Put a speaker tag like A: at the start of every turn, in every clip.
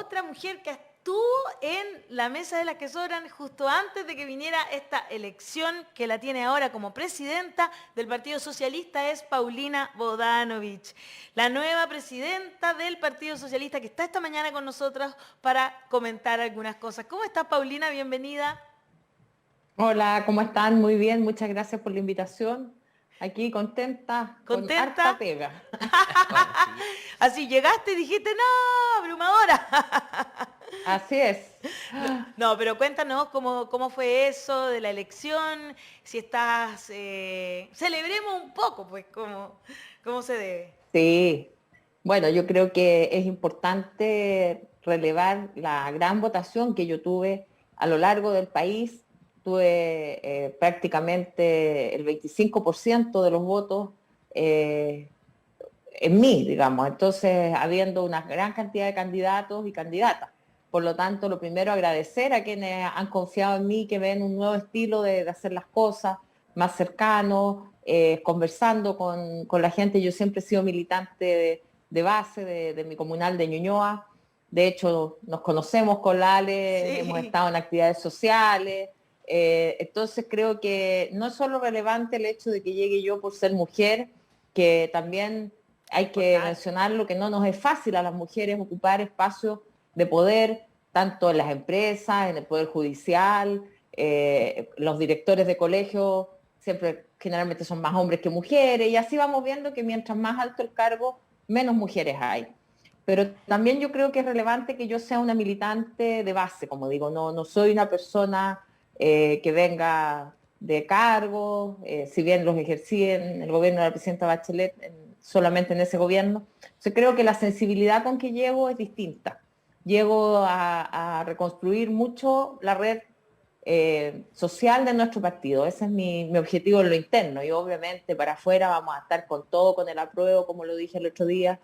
A: otra mujer que estuvo en la mesa de las que sobran justo antes de que viniera esta elección, que la tiene ahora como presidenta del Partido Socialista, es Paulina Bodanovich, la nueva presidenta del Partido Socialista que está esta mañana con nosotros para comentar algunas cosas. ¿Cómo estás, Paulina? Bienvenida.
B: Hola, ¿cómo están? Muy bien, muchas gracias por la invitación. Aquí contenta, con harta
A: ¿Contenta?
B: pega.
C: Sí.
A: Así llegaste y dijiste, no, abrumadora.
B: Así es.
A: No, no, pero cuéntanos cómo fue eso de la elección, si estás... celebremos un poco, pues, cómo se debe.
B: Sí, bueno, yo creo que es importante relevar la gran votación que yo tuve a lo largo del país. Tuve prácticamente el 25% de los votos eh, en mí, digamos. Entonces, habiendo una gran cantidad de candidatos y candidatas. Por lo tanto, lo primero, agradecer a quienes han confiado en mí, que ven un nuevo estilo de hacer las cosas, más cercano, conversando con la gente. Yo siempre he sido militante de base de mi comunal de Ñuñoa. De hecho, nos conocemos con la Ale, hemos
A: Sí.
B: estado en actividades sociales. Entonces, creo que no es solo relevante el hecho de que llegue yo por ser mujer, que también hay que
A: Importante.
B: mencionarlo, que no nos es fácil a las mujeres ocupar espacios de poder, tanto en las empresas, en el poder judicial, los directores de colegio siempre generalmente son más hombres que mujeres, y así vamos viendo que mientras más alto el cargo, menos mujeres hay. Pero también yo creo que es relevante que yo sea una militante de base, como digo, no soy una persona que venga de cargo, si bien los ejercí en el gobierno de la presidenta Bachelet, solamente en ese gobierno. Entonces creo que la sensibilidad con que llego es distinta. Llego a reconstruir mucho la red social de nuestro partido. Ese es mi objetivo en lo interno, y obviamente para afuera vamos a estar con todo, con el apruebo, como lo dije el otro día,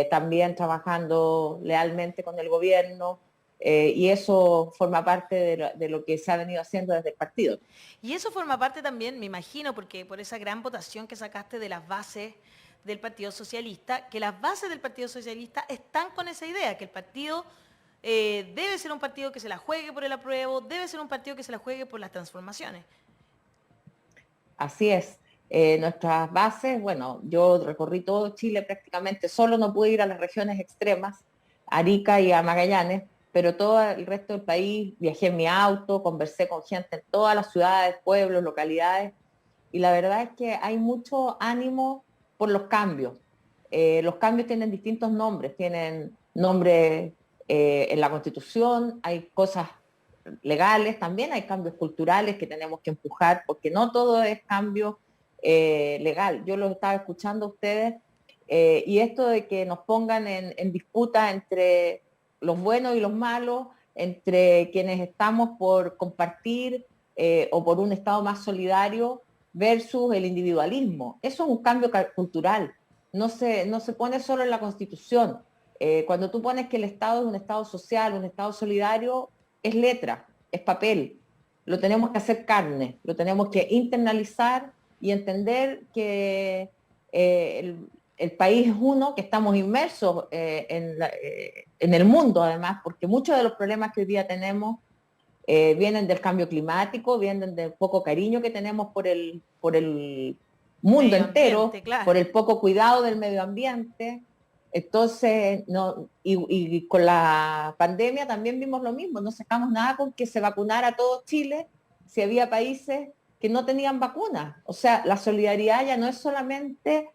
B: también trabajando lealmente con el gobierno, y eso forma parte de lo que se ha venido haciendo desde el partido.
A: Y eso forma parte también, me imagino, porque por esa gran votación que sacaste de las bases del Partido Socialista, que las bases del Partido Socialista están con esa idea, que el partido debe ser un partido que se la juegue por el apruebo, debe ser un partido que se la juegue por las transformaciones.
B: Así es. Nuestras bases, bueno, yo recorrí todo Chile prácticamente, solo no pude ir a las regiones extremas, a Arica y a Magallanes, pero todo el resto del país viajé en mi auto, conversé con gente en todas las ciudades, pueblos, localidades, y la verdad es que hay mucho ánimo por los cambios. Los cambios tienen distintos nombres, tienen nombres en la Constitución, hay cosas legales, también hay cambios culturales que tenemos que empujar, porque no todo es cambio legal. Yo los estaba escuchando a ustedes, y esto de que nos pongan en disputa entre los buenos y los malos, entre quienes estamos por compartir o por un Estado más solidario versus el individualismo. Eso es un cambio cultural. No se pone solo en la Constitución. Cuando tú pones que el Estado es un Estado social, un Estado solidario, es letra, es papel. Lo tenemos que hacer carne, lo tenemos que internalizar y entender que el país es uno, que estamos inmersos en el mundo además, porque muchos de los problemas que hoy día tenemos vienen del cambio climático, vienen del poco cariño que tenemos por el mundo
A: Medio
B: entero,
A: ambiente, claro.
B: por el poco cuidado del medio ambiente. Entonces, no, y con la pandemia también vimos lo mismo, no sacamos nada con que se vacunara todo Chile si había países que no tenían vacunas. O sea, la solidaridad ya no es solamente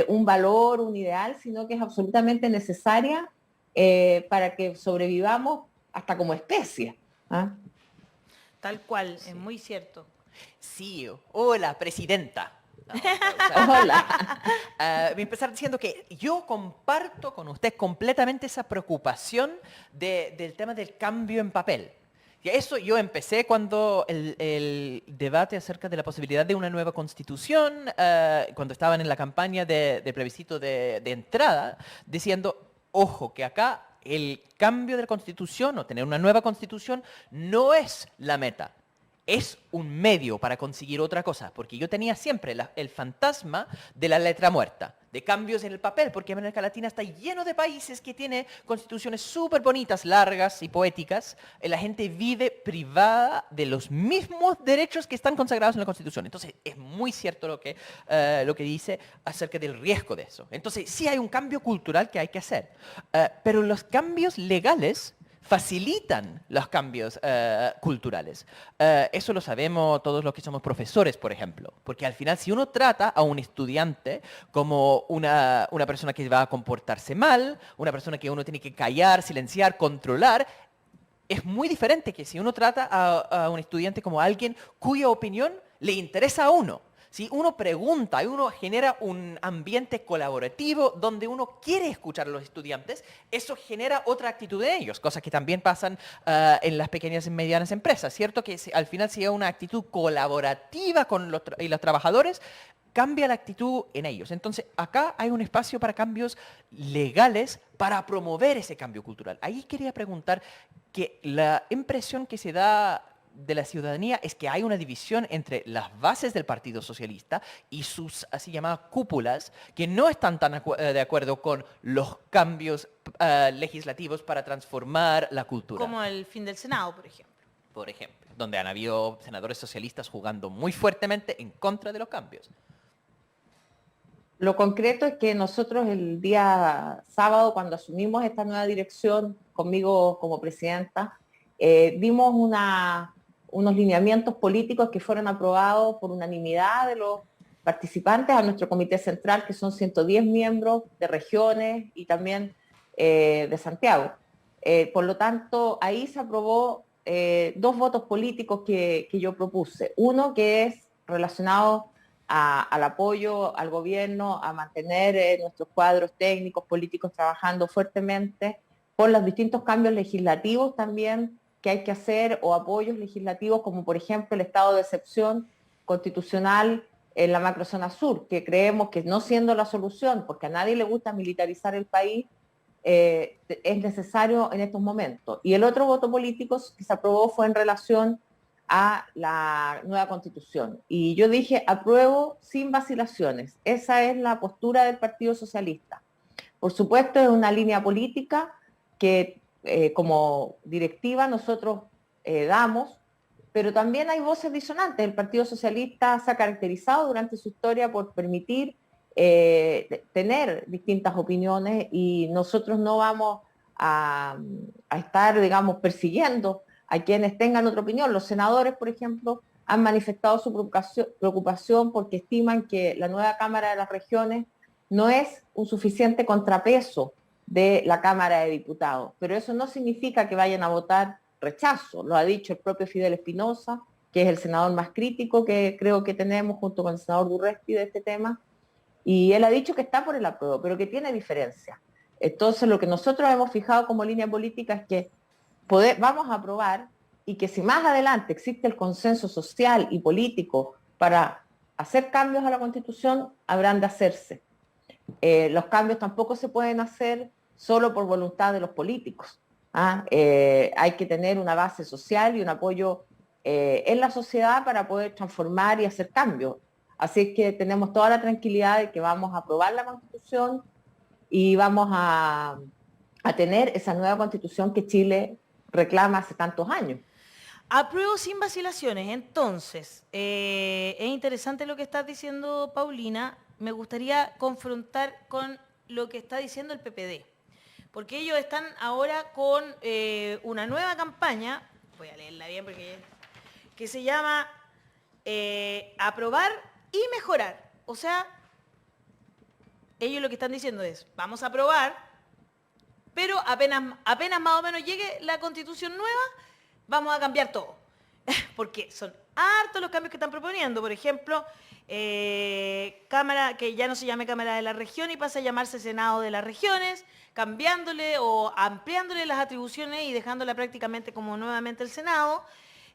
B: un valor, un ideal, sino que es absolutamente necesaria para que sobrevivamos hasta como especie. ¿Ah?
A: Tal cual, es
C: Sí.
A: muy cierto.
C: Sí, hola, presidenta. No,
B: Hola.
C: voy a empezar diciendo que yo comparto con usted completamente esa preocupación del tema del cambio en papel. Y eso yo empecé cuando el debate acerca de la posibilidad de una nueva constitución, cuando estaban en la campaña de plebiscito de entrada, diciendo, ojo, que acá el cambio de la constitución o tener una nueva constitución no es la meta. es un medio para conseguir otra cosa, porque yo tenía siempre el fantasma de la letra muerta, de cambios en el papel, porque América Latina está lleno de países que tienen constituciones súper bonitas, largas y poéticas, y la gente vive privada de los mismos derechos que están consagrados en la Constitución. Entonces, es muy cierto lo que dice acerca del riesgo de eso. Entonces, sí hay un cambio cultural que hay que hacer, pero los cambios legales facilitan los cambios culturales. Eso lo sabemos todos los que somos profesores, por ejemplo, porque al final si uno trata a un estudiante como una persona que va a comportarse mal, una persona que uno tiene que callar, silenciar, controlar, es muy diferente que si uno trata a un estudiante como alguien cuya opinión le interesa a uno. Si uno pregunta y uno genera un ambiente colaborativo donde uno quiere escuchar a los estudiantes, eso genera otra actitud de ellos, cosas que también pasan en las pequeñas y medianas empresas, ¿cierto? Que al final si hay una actitud colaborativa con los trabajadores, cambia la actitud en ellos. Entonces, acá hay un espacio para cambios legales para promover ese cambio cultural. Ahí quería preguntar que la impresión que se da de la ciudadanía es que hay una división entre las bases del Partido Socialista y sus así llamadas cúpulas que no están tan de acuerdo con los cambios legislativos para transformar la cultura.
A: Como el fin del Senado, por ejemplo.
C: Por ejemplo, donde han habido senadores socialistas jugando muy fuertemente en contra de los cambios.
B: Lo concreto es que nosotros el día sábado, cuando asumimos esta nueva dirección, conmigo como presidenta, dimos unos lineamientos políticos que fueron aprobados por unanimidad de los participantes a nuestro comité central, que son 110 miembros de regiones y también de Santiago. Por lo tanto, ahí se aprobó 2 votos políticos que yo propuse. Uno que es relacionado al apoyo al gobierno, a mantener nuestros cuadros técnicos, políticos trabajando fuertemente por los distintos cambios legislativos también que hay que hacer, o apoyos legislativos como por ejemplo el estado de excepción constitucional en la macrozona sur, que creemos que no siendo la solución, porque a nadie le gusta militarizar el país, es necesario en estos momentos. Y el otro voto político que se aprobó fue en relación a la nueva constitución. Y yo dije, apruebo sin vacilaciones. Esa es la postura del Partido Socialista. Por supuesto, es una línea política que como directiva nosotros damos, pero también hay voces disonantes. El Partido Socialista se ha caracterizado durante su historia por permitir tener distintas opiniones y nosotros no vamos a estar, digamos, persiguiendo a quienes tengan otra opinión. Los senadores, por ejemplo, han manifestado su preocupación porque estiman que la nueva Cámara de las Regiones no es un suficiente contrapeso de la Cámara de Diputados, pero eso no significa que vayan a votar rechazo. Lo ha dicho el propio Fidel Espinosa, que es el senador más crítico que creo que tenemos junto con el senador Durresti de este tema, y él ha dicho que está por el apruebo, pero que tiene diferencias. Entonces lo que nosotros hemos fijado como línea política es que vamos a aprobar, y que si más adelante existe el consenso social y político para hacer cambios a la Constitución, habrán de hacerse. Los cambios tampoco se pueden hacer solo por voluntad de los políticos. Hay que tener una base social y un apoyo en la sociedad para poder transformar y hacer cambios. Así que tenemos toda la tranquilidad de que vamos a aprobar la Constitución y vamos a tener esa nueva Constitución que Chile reclama hace tantos años.
A: Apruebo sin vacilaciones. Entonces, es interesante lo que estás diciendo, Paulina. Me gustaría confrontar con lo que está diciendo el PPD. Porque ellos están ahora con una nueva campaña, voy a leerla bien porque que se llama aprobar y mejorar. O sea, ellos lo que están diciendo es, vamos a aprobar, pero apenas más o menos llegue la Constitución nueva, vamos a cambiar todo. Porque son hartos los cambios que están proponiendo. Por ejemplo, Cámara, que ya no se llame Cámara de la Región y pasa a llamarse Senado de las Regiones, cambiándole o ampliándole las atribuciones y dejándola prácticamente como nuevamente el Senado.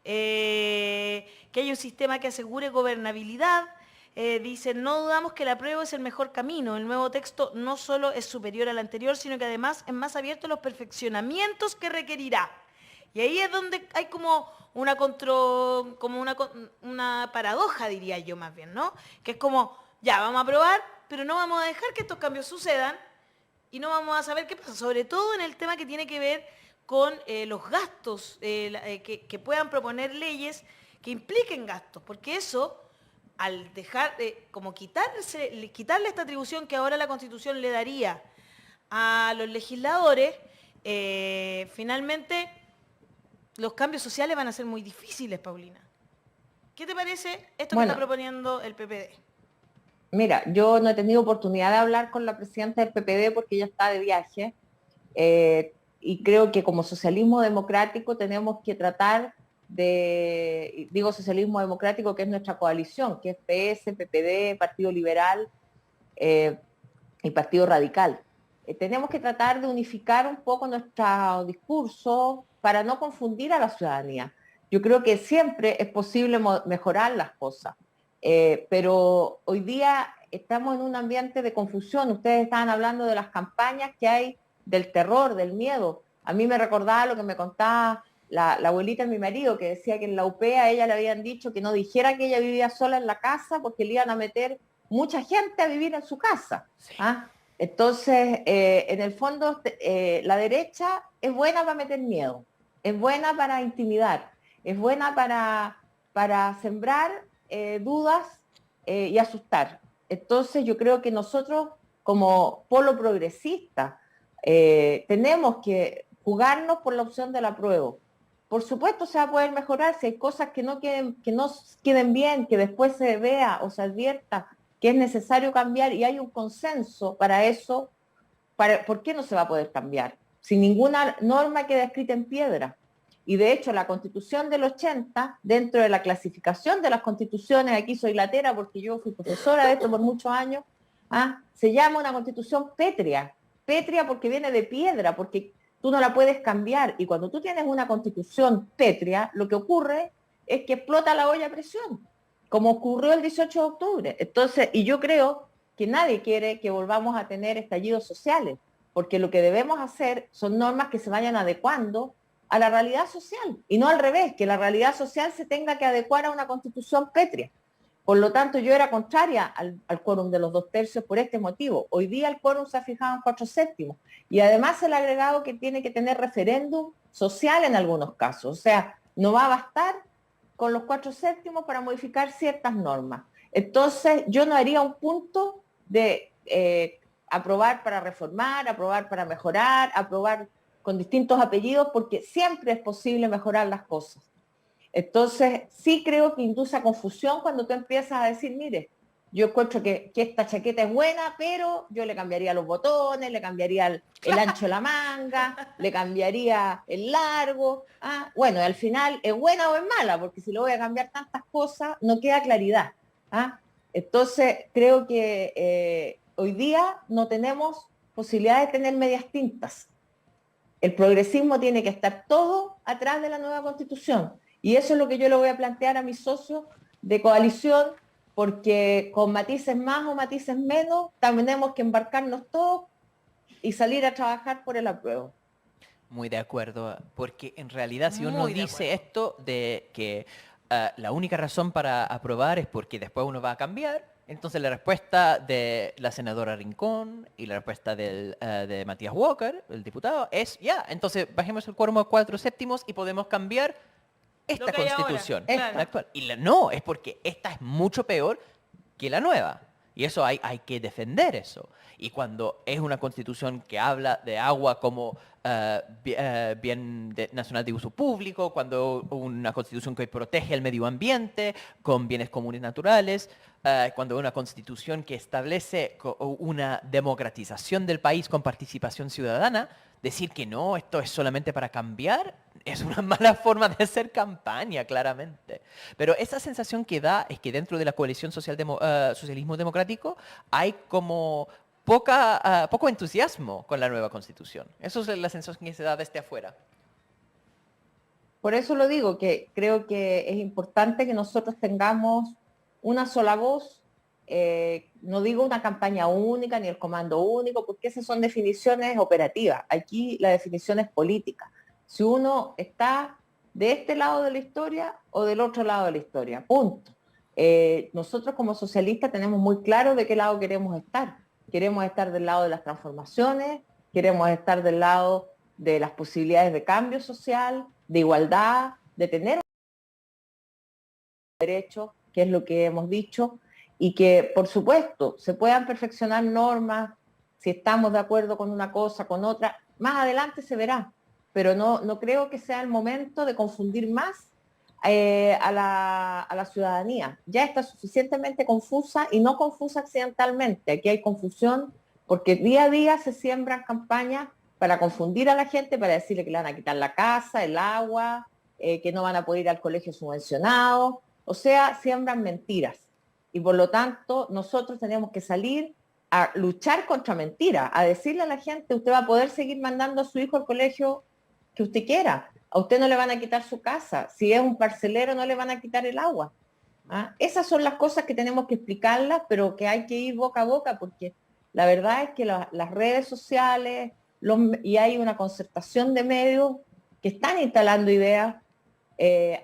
A: Que haya un sistema que asegure gobernabilidad. Dicen, no dudamos que el apruebo es el mejor camino. El nuevo texto no solo es superior al anterior, sino que además es más abierto a los perfeccionamientos que requerirá. Y ahí es donde hay como una paradoja, diría yo más bien, ¿no? Que es como, ya, vamos a aprobar, pero no vamos a dejar que estos cambios sucedan y no vamos a saber qué pasa, sobre todo en el tema que tiene que ver con los gastos, que puedan proponer leyes que impliquen gastos, porque eso, al dejar, como quitarle esta atribución que ahora la Constitución le daría a los legisladores, finalmente los cambios sociales van a ser muy difíciles, Paulina. ¿Qué te parece esto que está proponiendo el PPD?
B: Mira, yo no he tenido oportunidad de hablar con la presidenta del PPD porque ella está de viaje, y creo que como socialismo democrático tenemos que tratar digo socialismo democrático, que es nuestra coalición, que es PS, PPD, Partido Liberal y Partido Radical. Tenemos que tratar de unificar un poco nuestro discurso para no confundir a la ciudadanía. Yo creo que siempre es posible mejorar las cosas. Pero hoy día estamos en un ambiente de confusión. Ustedes estaban hablando de las campañas que hay del terror, del miedo. A mí me recordaba lo que me contaba la abuelita de mi marido, que decía que en la UPEA a ella le habían dicho que no dijera que ella vivía sola en la casa porque le iban a meter mucha gente a vivir en su casa.
C: Sí.
B: ¿Ah? Entonces, en el fondo, la derecha es buena para meter miedo, es buena para intimidar, es buena para sembrar dudas y asustar. Entonces yo creo que nosotros como polo progresista tenemos que jugarnos por la opción del apruebo. Por supuesto se va a poder mejorar si hay cosas que no queden bien, que después se vea o se advierta que es necesario cambiar y hay un consenso para eso. ¿Por qué no se va a poder cambiar? Si ninguna norma queda escrita en piedra. Y de hecho la Constitución del 80, dentro de la clasificación de las constituciones, aquí soy latera porque yo fui profesora de esto por muchos años, se llama una Constitución pétrea. Pétrea porque viene de piedra, porque tú no la puedes cambiar. Y cuando tú tienes una Constitución pétrea, lo que ocurre es que explota la olla a presión, como ocurrió el 18 de octubre. Entonces, y yo creo que nadie quiere que volvamos a tener estallidos sociales, porque lo que debemos hacer son normas que se vayan adecuando a la realidad social, y no al revés, que la realidad social se tenga que adecuar a una constitución pétrea. Por lo tanto, yo era contraria al quórum de los 2/3 por este motivo. Hoy día el quórum se ha fijado en 4/7, y además el agregado que tiene que tener referéndum social en algunos casos. O sea, no va a bastar con los 4/7 para modificar ciertas normas. Entonces, yo no haría un punto de aprobar para reformar, aprobar para mejorar, aprobar con distintos apellidos, porque siempre es posible mejorar las cosas. Entonces, sí creo que induce a confusión cuando tú empiezas a decir, mire, yo encuentro que esta chaqueta es buena, pero yo le cambiaría los botones, le cambiaría el ancho de la manga, le cambiaría el largo. Bueno, al final, ¿es buena o es mala? Porque si le voy a cambiar tantas cosas, no queda claridad. Entonces, creo que hoy día no tenemos posibilidad de tener medias tintas. El progresismo tiene que estar todo atrás de la nueva Constitución. Y eso es lo que yo le voy a plantear a mis socios de coalición, porque con matices más o matices menos, también tenemos que embarcarnos todos y salir a trabajar por el apruebo.
C: Muy de acuerdo, porque en realidad si uno dice esto de que la única razón para aprobar es porque después uno va a cambiar, entonces la respuesta de la senadora Rincón y la respuesta de Matías Walker, el diputado, es entonces bajemos el quórum a 4/7 y podemos cambiar esta constitución actual. Y no, es porque esta es mucho peor que la nueva. Y eso hay que defender eso. Y cuando es una constitución que habla de agua como bien nacional de uso público, cuando una constitución que protege el medio ambiente con bienes comunes naturales, cuando una constitución que establece una democratización del país con participación ciudadana, decir que no, esto es solamente para cambiar, es una mala forma de hacer campaña, claramente. Pero esa sensación que da es que dentro de la coalición socialismo democrático hay como poco entusiasmo con la nueva constitución. Eso es la sensación que se da desde afuera.
B: Por eso lo digo, que creo que es importante que nosotros tengamos una sola voz. No digo una campaña única ni el comando único, porque esas son definiciones operativas. Aquí la definición es política. si uno está de este lado de la historia o del otro lado de la historia. Punto. Nosotros como socialistas tenemos muy claro de qué lado queremos estar. Queremos estar del lado de las transformaciones, queremos estar del lado de las posibilidades de cambio social, de igualdad, de tener derechos, que es lo que hemos dicho, y que, por supuesto, se puedan perfeccionar normas, si estamos de acuerdo con una cosa, con otra, más adelante se verá, pero no creo que sea el momento de confundir más a la ciudadanía. Ya está suficientemente confusa y no confusa accidentalmente. Aquí hay confusión porque día a día se siembran campañas para confundir a la gente, para decirle que le van a quitar la casa, el agua, que no van a poder ir al colegio subvencionado. O sea, siembran mentiras. Y por lo tanto, nosotros tenemos que salir a luchar contra mentiras, a decirle a la gente, usted va a poder seguir mandando a su hijo al colegio que usted quiera. A usted no le van a quitar su casa. Si es un parcelero, no le van a quitar el agua. ¿Ah? Esas son las cosas que tenemos que explicarlas, pero que hay que ir boca a boca, porque la verdad es que las redes sociales y hay una concertación de medios que están instalando ideas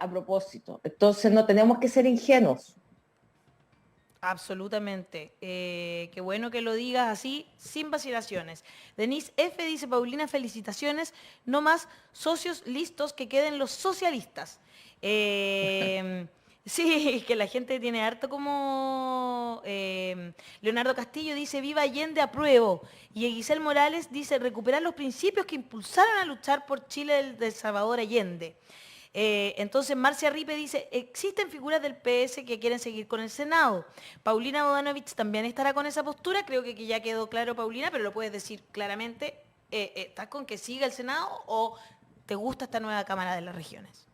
B: a propósito. Entonces no tenemos que ser ingenuos.
A: Absolutamente. Qué bueno que lo digas así, sin vacilaciones. Denise F. dice, Paulina, felicitaciones. No más socios listos, que queden los socialistas. Sí, que la gente tiene harto como... Leonardo Castillo dice, viva Allende, apruebo. Y Giselle Morales dice, recuperar los principios que impulsaron a luchar por Chile del Salvador Allende. Entonces Marcia Ripe dice, existen figuras del PS que quieren seguir con el Senado. Paulina Bodanovich también estará con esa postura, creo que ya quedó claro, Paulina, pero lo puedes decir claramente. ¿Estás con que siga el Senado o te gusta esta nueva Cámara de las Regiones?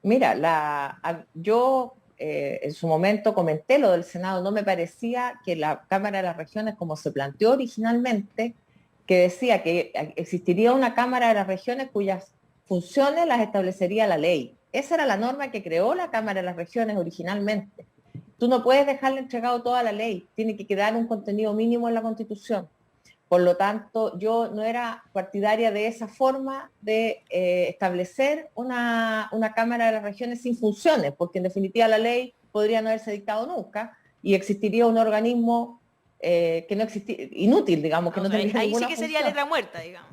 B: Mira, yo en su momento comenté lo del Senado, no me parecía que la Cámara de las Regiones, como se planteó originalmente, que decía que existiría una Cámara de las Regiones cuyas funciones las establecería la ley. Esa era la norma que creó la Cámara de las Regiones originalmente. Tú no puedes dejarle entregado toda la ley, tiene que quedar un contenido mínimo en la Constitución. Por lo tanto, yo no era partidaria de esa forma de establecer una Cámara de las Regiones sin funciones, porque en definitiva la ley podría no haberse dictado nunca y existiría un organismo que no existiría, inútil, digamos, que
A: O
B: no
A: sea,
B: tendría
A: ahí sí
B: ninguna
A: que sería
B: función.
A: letra muerta, digamos.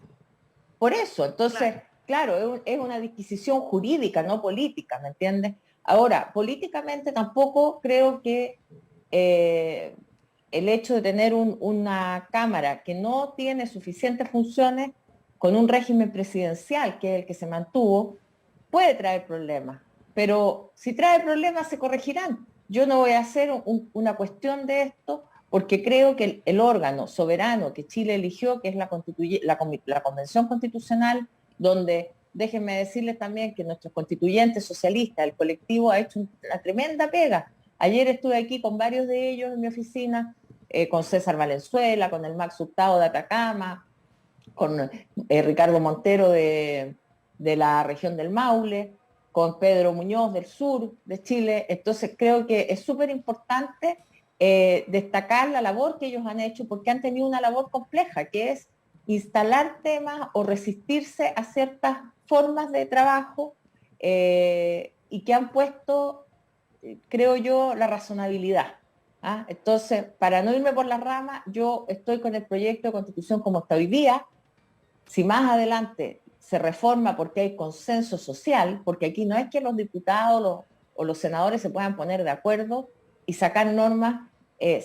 B: Por eso, entonces,
A: Claro.
B: claro, es una disquisición jurídica, no política, ¿me entiendes? Ahora, políticamente tampoco creo que eh, el hecho de tener una Cámara que no tiene suficientes funciones con un régimen presidencial, que es el que se mantuvo, puede traer problemas. Pero si trae problemas, se corregirán. Yo no voy a hacer una cuestión de esto porque creo que el órgano soberano que Chile eligió, que es la Convención Constitucional, donde déjenme decirles también que nuestros constituyentes socialistas, el colectivo, ha hecho una tremenda pega. Ayer estuve aquí con varios de ellos en mi oficina, con César Valenzuela, con el Max Hurtado de Atacama, con Ricardo Montero de la región del Maule, con Pedro Muñoz del sur de Chile. Entonces creo que es súper importante destacar la labor que ellos han hecho porque han tenido una labor compleja, que es instalar temas o resistirse a ciertas formas de trabajo y que han puesto, creo yo, la razonabilidad. ¿Ah? Entonces, para no irme por la rama, yo estoy con el proyecto de constitución como está hoy día. Si más adelante se reforma porque hay consenso social, porque aquí no es que los diputados o los senadores se puedan poner de acuerdo y sacar normas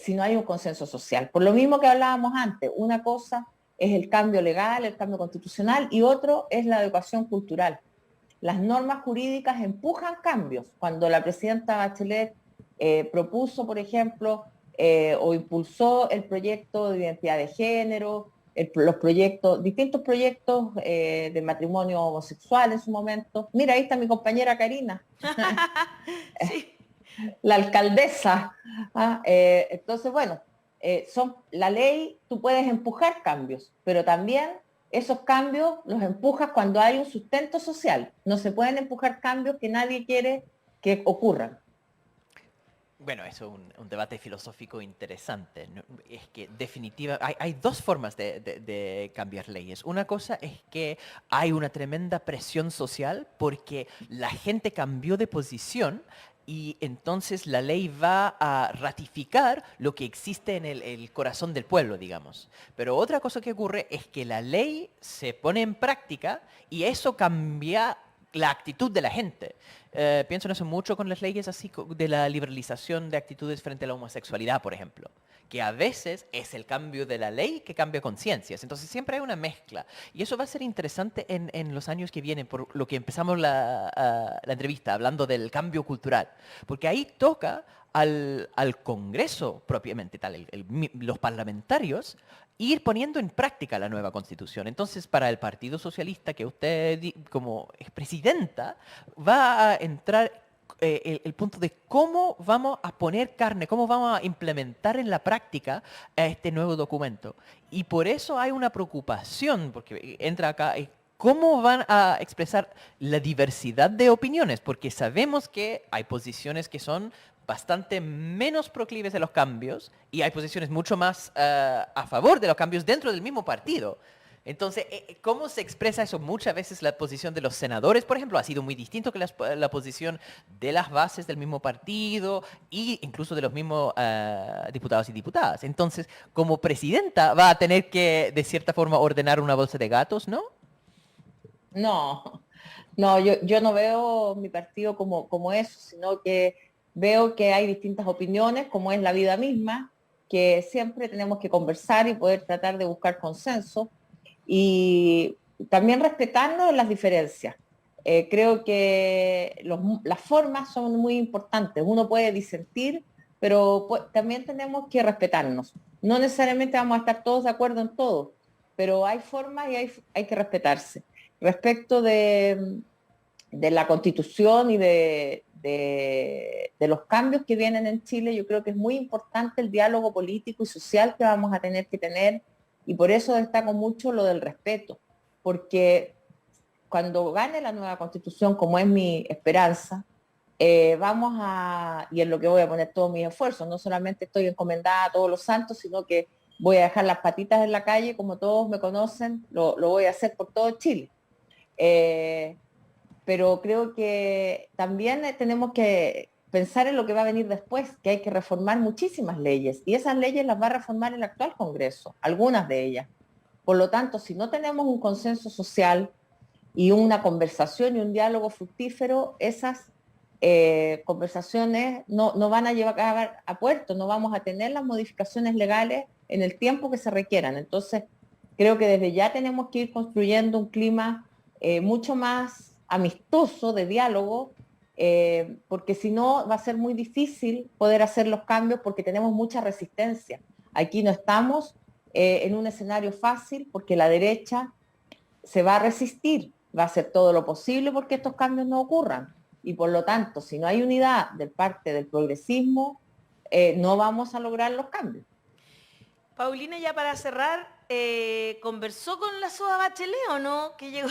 B: si no hay un consenso social. Por lo mismo que hablábamos antes, una cosa es el cambio legal, el cambio constitucional y otro es la educación cultural. Las normas jurídicas empujan cambios. Cuando la presidenta Bachelet propuso, por ejemplo, o impulsó el proyecto de identidad de género, distintos proyectos de matrimonio homosexual en su momento. Mira, ahí está mi compañera Karina,
A: Sí.
B: la alcaldesa. ¿Ah? Entonces, bueno, la ley, tú puedes empujar cambios, pero también esos cambios los empujas cuando hay un sustento social. No se pueden empujar cambios que nadie quiere que ocurran.
C: Bueno, eso es un debate filosófico interesante. ¿No? Es que hay dos formas de cambiar leyes. Una cosa es que hay una tremenda presión social porque la gente cambió de posición y entonces la ley va a ratificar lo que existe en el corazón del pueblo, digamos. Pero otra cosa que ocurre es que la ley se pone en práctica y eso cambia la actitud de la gente. Pienso en eso mucho con las leyes así de la liberalización de actitudes frente a la homosexualidad, por ejemplo, que a veces es el cambio de la ley que cambia conciencias. Entonces siempre hay una mezcla. Y eso va a ser interesante en los años que vienen, por lo que empezamos la entrevista, hablando del cambio cultural. Porque ahí toca al Congreso propiamente tal, los parlamentarios, ir poniendo en práctica la nueva Constitución. Entonces, para el Partido Socialista, que usted como es presidenta, va a entrar el punto de cómo vamos a poner carne, cómo vamos a implementar en la práctica este nuevo documento. Y por eso hay una preocupación, porque entra acá, ¿cómo van a expresar la diversidad de opiniones? Porque sabemos que hay posiciones que son bastante menos proclives a los cambios y hay posiciones mucho más a favor de los cambios dentro del mismo partido. Entonces, ¿cómo se expresa eso? Muchas veces la posición de los senadores, por ejemplo, ha sido muy distinto que la posición de las bases del mismo partido e incluso de los mismos diputados y diputadas. Entonces, como presidenta va a tener que, de cierta forma, ordenar una bolsa de gatos, ¿no?
B: No, no, yo no veo mi partido como eso, sino que veo que hay distintas opiniones, como es la vida misma, que siempre tenemos que conversar y poder tratar de buscar consenso y también respetarnos en las diferencias. Creo que las formas son muy importantes. Uno puede disentir, pero también tenemos que respetarnos. No necesariamente vamos a estar todos de acuerdo en todo, pero hay formas y hay que respetarse. Respecto de la Constitución y de los cambios que vienen en Chile, yo creo que es muy importante el diálogo político y social que vamos a tener que tener, y por eso destaco mucho lo del respeto, porque cuando gane la nueva Constitución, como es mi esperanza, y en lo que voy a poner todos mis esfuerzos, no solamente estoy encomendada a todos los santos, sino que voy a dejar las patitas en la calle, como todos me conocen, lo voy a hacer por todo Chile. Pero creo que también tenemos que pensar en lo que va a venir después, que hay que reformar muchísimas leyes, y esas leyes las va a reformar el actual Congreso, algunas de ellas. Por lo tanto, si no tenemos un consenso social y una conversación y un diálogo fructífero, esas conversaciones no van a llevar a puerto, no vamos a tener las modificaciones legales en el tiempo que se requieran. Entonces, creo que desde ya tenemos que ir construyendo un clima mucho más amistoso de diálogo, porque si no va a ser muy difícil poder hacer los cambios porque tenemos mucha resistencia. Aquí no estamos en un escenario fácil porque la derecha se va a resistir, va a hacer todo lo posible porque estos cambios no ocurran. Y por lo tanto, si no hay unidad de parte del progresismo, no vamos a lograr los cambios.
A: Paulina, ya para cerrar, ¿conversó con la Soa Bachelet o no? Que llegó,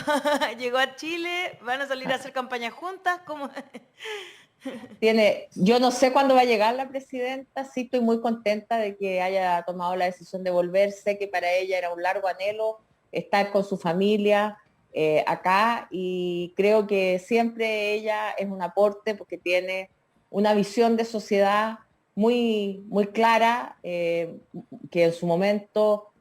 A: llegó a Chile, van a salir a hacer campaña juntas, ¿cómo?
B: Yo no sé cuándo va a llegar la presidenta, sí estoy muy contenta de que haya tomado la decisión de volver, sé que para ella era un largo anhelo estar con su familia acá, y creo que siempre ella es un aporte porque tiene una visión de sociedad muy, muy clara, que en su momento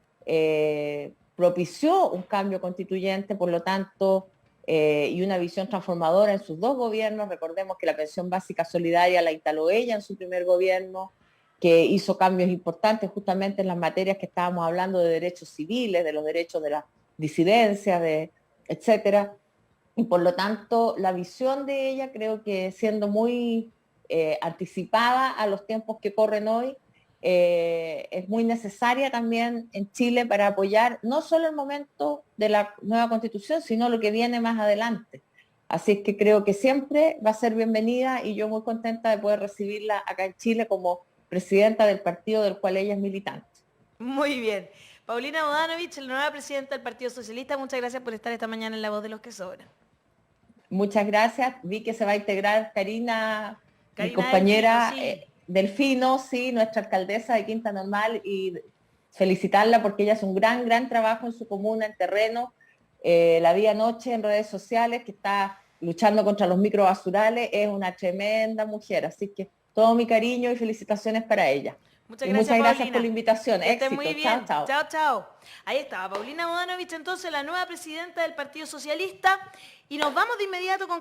B: propició un cambio constituyente, por lo tanto, y una visión transformadora en sus dos gobiernos. Recordemos que la pensión básica solidaria la instaló ella en su primer gobierno, que hizo cambios importantes justamente en las materias que estábamos hablando de derechos civiles, de los derechos de las disidencias, etcétera. Y por lo tanto, la visión de ella creo que siendo muy anticipada a los tiempos que corren hoy, es muy necesaria también en Chile para apoyar no solo el momento de la nueva Constitución, sino lo que viene más adelante. Así es que creo que siempre va a ser bienvenida, y yo muy contenta de poder recibirla acá en Chile como presidenta del partido del cual ella es militante.
A: Muy bien. Paulina Bodanovich, la nueva presidenta del Partido Socialista, muchas gracias por estar esta mañana en La Voz de los que Sobran.
B: Muchas gracias. Vi que se va a integrar Karina, mi
A: Karina
B: compañera,
A: Delfino, sí.
B: Delfino, sí, nuestra alcaldesa de Quinta Normal, y felicitarla porque ella hace un gran trabajo en su comuna, en terreno, la día noche en redes sociales, que está luchando contra los microbasurales, es una tremenda mujer, así que todo mi cariño y felicitaciones para ella.
A: Muchas
B: Y
A: gracias,
B: muchas gracias
A: Paulina.
B: por la invitación.
A: Que estés
B: Éxito.
A: muy bien.
B: Chao, chao.
A: Chao. Ahí estaba Paulina Bodanovich, entonces la nueva presidenta del Partido Socialista. Y nos vamos de inmediato con